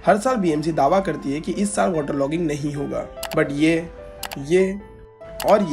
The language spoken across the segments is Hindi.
हर साल बीएमसी दावा करती है कि इस साल वाटर लॉगिंग नहीं होगा, बट ये और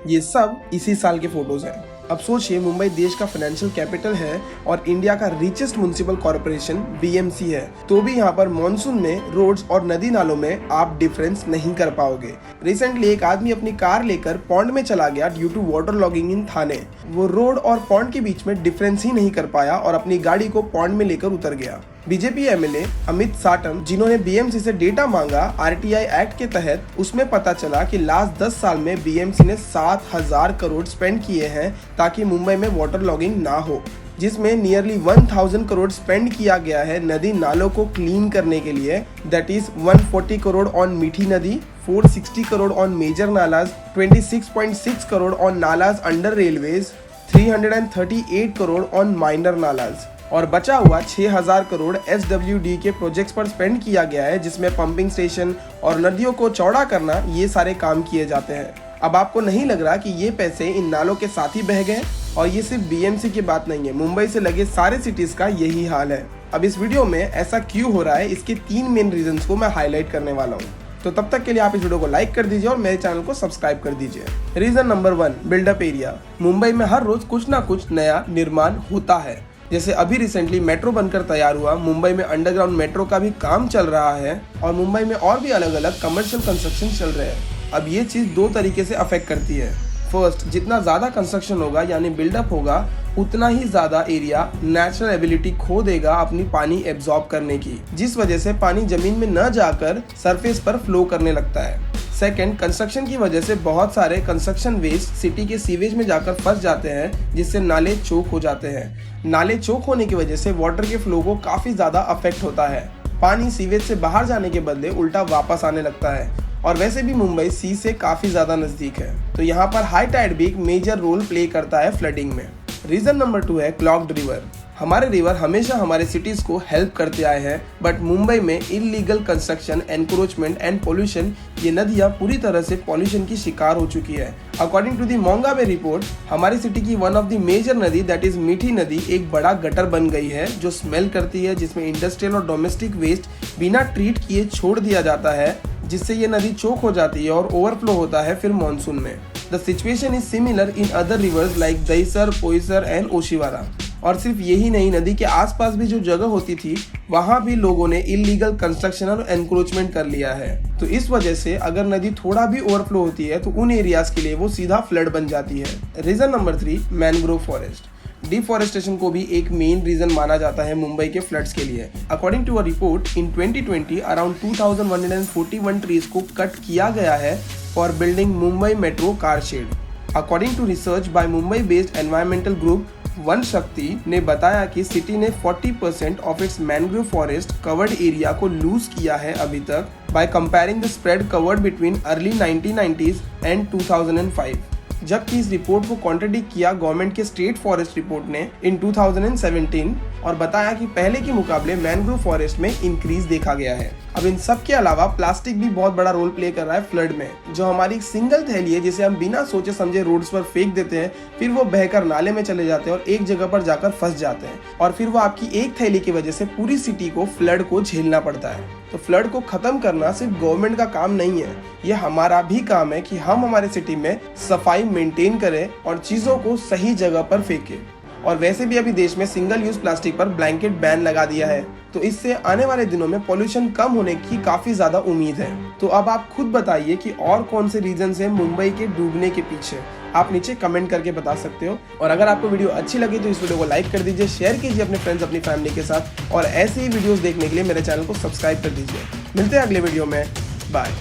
ये सब इसी साल के फोटोज हैं। अब सोचिए, मुंबई देश का फाइनेंशियल कैपिटल है और इंडिया का रिचेस्ट म्युनिसिपल कॉर्पोरेशन बीएमसी है, तो भी यहाँ पर मॉनसून में रोड्स और नदी नालों में आप डिफरेंस नहीं कर पाओगे। रिसेंटली एक आदमी अपनी कार लेकर पॉन्ड में चला गया due to water logging in Thane. वो रोड और पॉन्ड के बीच में डिफरेंस ही नहीं कर पाया और अपनी गाड़ी को पॉन्ड में लेकर उतर गया। बीजेपी एमएलए अमित साटम, जिन्होंने बीएमसी से डेटा मांगा आरटीआई एक्ट के तहत, उसमें पता चला कि लास्ट 10 साल में बीएमसी ने 7,000 करोड़ स्पेंड किए हैं ताकि मुंबई में वाटर लॉगिंग ना हो, जिसमें नियरली 1,000 करोड़ स्पेंड किया गया है नदी नालों को क्लीन करने के लिए। That is 140 crore on Mithi नदी, 460 crore on major nalas, 26.6 crore on nalas under railways, 338 crore on minor nalas, और बचा हुआ 6,000 करोड़ एसडब्ल्यूडी के प्रोजेक्ट्स पर स्पेंड किया गया है, जिसमें पंपिंग स्टेशन और नदियों को चौड़ा करना, ये सारे काम किए जाते हैं। अब आपको नहीं लग रहा कि ये पैसे इन नालों के साथ ही बह गए? और ये सिर्फ बीएमसी की बात नहीं है, मुंबई से लगे सारे सिटीज का यही हाल है। अब इस वीडियो में ऐसा क्यों हो रहा है, इसके 3 मेन रीजंस को मैं हाईलाइट करने वाला हूँ। तो तब तक के लिए आप इस वीडियो को लाइक कर दीजिए और मेरे चैनल को सब्सक्राइब कर दीजिए। Reason number 1, built up area. Mumbai में हर रोज कुछ ना कुछ नया निर्माण होता है। जैसे अभी रिसेंटली मेट्रो बनकर तैयार हुआ, मुंबई में अंडरग्राउंड मेट्रो का भी काम चल रहा है और मुंबई में और भी अलग अलग कमर्शियल कंस्ट्रक्शन चल रहे हैं। अब ये चीज़ 2 तरीके से अफेक्ट करती है। फर्स्ट, जितना ज़्यादा कंस्ट्रक्शन होगा यानी बिल्डअप होगा, उतना ही ज़्यादा एरिया नेचुरल एबिलिटी खो देगा अपनी पानी एब्जॉर्ब करने की, जिस वजह से पानी जमीन में न जाकर सरफेस पर फ्लो करने लगता है। सेकेंड, कंस्ट्रक्शन की वजह से बहुत सारे कंस्ट्रक्शन वेस्ट सिटी के सीवेज में जाकर फंस जाते हैं, जिससे नाले चोक हो जाते हैं। नाले चोक होने की वजह से वाटर के फ्लो को काफ़ी ज़्यादा अफेक्ट होता है। पानी सीवेज से बाहर जाने के बदले उल्टा वापस आने लगता है, और वैसे भी मुंबई सी से काफ़ी ज़्यादा नज़दीक है, तो यहाँ पर हाई टाइड भी एक मेजर रोल प्ले करता है फ्लडिंग में। रीज़न नंबर 2 है क्लॉग्ड रिवर। हमारे रिवर हमेशा हमारे सिटीज़ को हेल्प करते आए हैं, बट मुंबई में illegal construction, encroachment and pollution, ये नदियाँ पूरी तरह से पॉल्यूशन की शिकार हो चुकी है। अकॉर्डिंग टू दी मोंगाबे रिपोर्ट, हमारी सिटी की वन ऑफ द मेजर नदी दैट इज मीठी नदी एक बड़ा गटर बन गई है जो स्मेल करती है, जिसमें इंडस्ट्रियल और डोमेस्टिक वेस्ट बिना ट्रीट किए छोड़ दिया जाता है, जिससे ये नदी चोक हो जाती है और ओवरफ्लो होता है फिर मानसून में। The situation is similar in other rivers like Dahisar, Poisar and Oshiwara. और सिर्फ यही नहीं, नदी के आसपास भी जो जगह होती थी वहां भी लोगों ने इलीगल कंस्ट्रक्शन और एनक्रोचमेंट कर लिया है। तो इस वजह से अगर नदी थोड़ा भी ओवरफ्लो होती है तो उन एरियाज के लिए वो सीधा फ्लड बन जाती है। Reason number 3, mangrove forest. Deforestation को भी एक मेन रीजन माना जाता है मुंबई के फ्लड्स के लिए। According to a report, in 2020 around 2141 trees को कट किया गया है for building Mumbai metro car shed. According to research by Mumbai based environmental group Vanashakti ने बताया कि सिटी ने 40% of its mangrove forest covered area को लूज किया है अभी तक, by comparing the spread covered between early 1990s and 2005। जबकि इस रिपोर्ट को कॉन्ट्रडिक्ट किया गवर्नमेंट के स्टेट फॉरेस्ट रिपोर्ट ने इन 2017 और बताया कि पहले के मुकाबले मैनग्रोव फॉरेस्ट में इंक्रीज देखा गया है। अब इन सब के अलावा प्लास्टिक भी बहुत बड़ा रोल प्ले कर रहा है फ्लड में। जो हमारी एक सिंगल थैली है जिसे हम बिना सोचे समझे रोड्स पर फेंक देते हैं, फिर वो बहकर नाले में चले जाते हैं और एक जगह पर जाकर फंस जाते हैं, और फिर वो आपकी एक थैली की वजह से पूरी सिटी को फ्लड को झेलना पड़ता है। तो फ्लड को खत्म करना सिर्फ गवर्नमेंट का काम नहीं है, ये हमारा भी काम है कि हम हमारे सिटी में सफाई मेंटेन करें और चीजों को सही जगह पर फेंकें। और वैसे भी अभी देश में सिंगल यूज प्लास्टिक पर ब्लैंकेट बैन लगा दिया है, तो इससे आने वाले दिनों में पॉल्यूशन कम होने की काफी ज्यादा उम्मीद है। तो अब आप खुद बताइए कि और कौन से रीजन है मुंबई के डूबने के पीछे, आप नीचे कमेंट करके बता सकते हो। और अगर आपको वीडियो अच्छी लगी तो इस वीडियो को लाइक कर दीजिए, शेयर कीजिए अपने फ्रेंड्स, अपनी फैमिली के साथ, और ऐसे ही वीडियोस देखने के लिए मेरे चैनल को सब्सक्राइब कर दीजिए। मिलते हैं अगले वीडियो में, बाय।